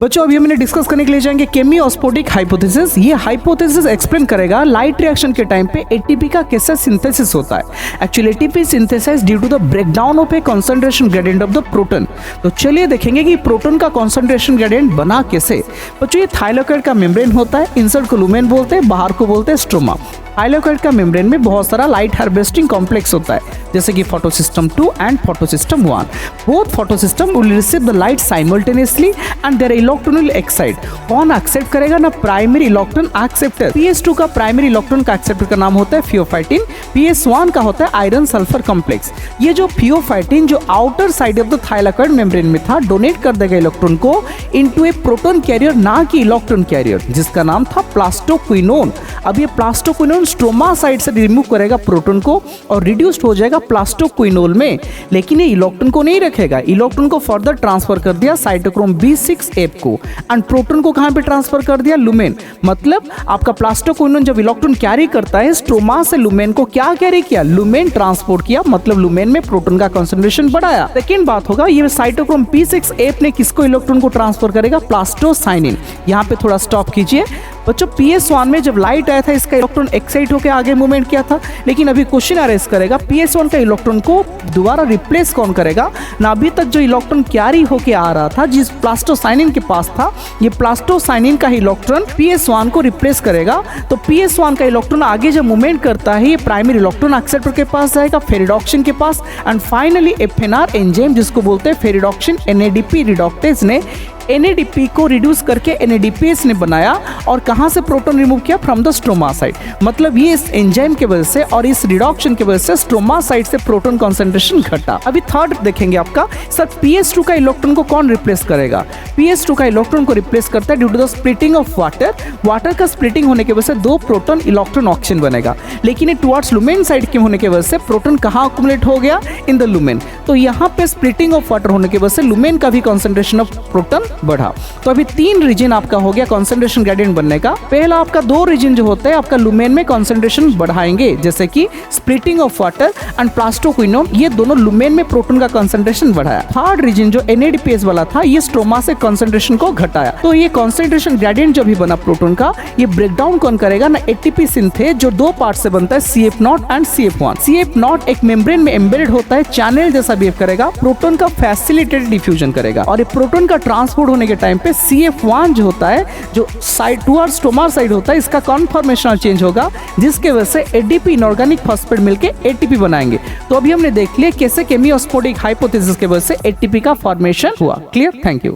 बच्चों अभी हमने डिस्कस करने के लिए जाएंगे केमियोस्पोटिक हाइपोथेसिस। ये हाइपोथेसिस एक्सप्लेन करेगा लाइट रिएक्शन के टाइम पे एटीपी का कैसे सिंथेसिस होता है। Actually ATP synthesise due to the breakdown of a concentration gradient of the proton. तो चलिए देखेंगे कि प्रोटॉन का कंसंट्रेशन ग्रेडियंट बना कैसे। बच्चों ये थाइलाकोइड का मेम्ब्रेन होता है, इनसाइड को लुमेन बोलते हैं, बाहर को बोलते हैं स्ट्रोमा। थाइलाकोइड का मेम्ब्रेन में बहुत सारा लाइट हार्वेस्टिंग कॉम्प्लेक्स होता है, जैसे कि photosystem 2 and photosystem 1। Both photosystem will receive the light simultaneously and there electron will excite. कौन एक्सेप्ट करेगा ना? Primary electron acceptor. PS2 का प्राइमरी इलेक्ट्रॉन का एक्सेप्टर का नाम होता है फियोफाइटिन। PS1 का होता है आयरन सल्फर कॉम्प्लेक्स। ये जो फियोफाइटिन जो outer side of the thylakoid membrane में था, डोनेट कर देगा इलेक्ट्रॉन को इनटू ए प्रोटॉन कैरियर, ना कि इलेक्ट्रॉन कैरियर, जिसका नाम था प्लास्टोक्विनोन। अब ये प्लास्टोक्विनोन स्ट्रोमा साइड से रिमूव करेगा प्रोटॉन को और रिड्यूस्ड हो जाएगा प्लास्टोक्विनोल में, लेकिन ये इलेक्ट्रॉन को नहीं रखेगा। इलेक्ट्रॉन को फर्दर ट्रांसफर कर दिया साइटोक्रोम B6F को, एंड प्रोटॉन को कहां पे ट्रांसफर कर दिया? लुमेन। मतलब आपका प्लास्टोक्विनोन जब इलेक्ट्रॉन कैरी करता है स्ट्रोमा से लुमेन को, क्या कैरी किया? लुमेन ट्रांसपोर्ट किया, मतलब लुमेन में प्रोटॉन का कंसंट्रेशन बढ़ाया। सेकेंड बात होगा, ये साइटोक्रोम B6F ने किसको इलेक्ट्रॉन को ट्रांसफर करेगा? प्लास्टोसाइनिन। यहाँ पे थोड़ा स्टॉप कीजिए बच्चों। PS1 में जब लाइट आया था इसका इलेक्ट्रॉन एक्साइट होकर आगे मूवमेंट किया था, लेकिन अभी क्वेश्चन अरेज करेगा PS1 का इलेक्ट्रॉन को दोबारा रिप्लेस कौन करेगा ना? अभी तक जो इलेक्ट्रॉन कैरी होके आ रहा था जिस प्लास्टोसाइनिन के पास था, ये प्लास्टोसाइनिन का इलेक्ट्रॉन PS1 को रिप्लेस करेगा। तो PS1 का इलेक्ट्रॉन आगे जब मूवमेंट करता है, ये प्राइमरी इलेक्ट्रॉन एक्सेप्टर के पास जाएगा, फेरिडॉक्सिन के पास, एंड फाइनली FNR एंजाइम जिसको बोलते हैं फेरिडॉक्सिन NADP रिडॉक्टेज ने NADP को रिड्यूस करके NADPase ने बनाया और कहां से प्रोटॉन रिमूव किया? From the stroma side. मतलब ये इस एंजाइम के वजह से और इस रिडक्शन की वजह से स्ट्रोमा साइड से प्रोटॉन कंसंट्रेशन घटा। अभी थर्ड देखेंगे आपका, सर PS2 का इलेक्ट्रॉन को कौन रिप्लेस करेगा? PS2 का इलेक्ट्रॉन को रिप्लेस करता है due to the splitting of water. Water का स्प्लिटिंग होने की वजह से दो प्रोटॉन इलेक्ट्रॉन ऑक्सीजन बनेगा, लेकिन ये टुवर्ड्स लुमेन साइड के होने की वजह से प्रोटॉन कहां अक्युमुलेट हो गया? In the lumen. तो यहाँ पे स्प्लिटिंग ऑफ वाटर होने की वजह से लुमेन का भी कंसंट्रेशन ऑफ प्रोटॉन बढ़ा। तो अभी तीन रीजन आपका हो गया कंसंट्रेशन ग्रेडियंट बनने का। पहला आपका दो रीजन जो होता है आपका लुमेन में कंसंट्रेशन बढ़ाएंगे, जैसे कि splitting of water and plastoquinone, ये दोनों लुमेन में प्रोटॉन का कंसंट्रेशन बढ़ाया। थर्ड रीजन जो NADPase वाला था, ये स्ट्रोमा से कंसंट्रेशन को घटाया। तो ये कंसंट्रेशन ग्रेडियंट जो भी बना प्रोटॉन का, ये ब्रेकडाउन कौन करेगा ना? ATP सिंथेज, जो दो पार्ट से बनता है CF0 एंड CF1। CF0 एक मेम्ब्रेन में एम्बेडेड होता है, चैनल जैसा बिहेव करेगा, प्रोटॉन का फैसिलिटेटेड डिफ्यूजन करेगा, और ये प्रोटॉन का ट्रांसपोर्ट होने के टाइम पे CF1 जो होता है, जो साइड टुवर्ड्स स्ट्रोमा साइड होता है, इसका कॉन्फॉर्मेशनल चेंज होगा, जिसके वजह से ADP इनऑर्गेनिक फॉस्फेट मिलके ATP बनाएंगे। तो अभी हमने देख लिया कैसे केमियोस्पोटिक हाइपोथेसिस के वजह से ATP का फॉर्मेशन हुआ। क्लियर? Thank you.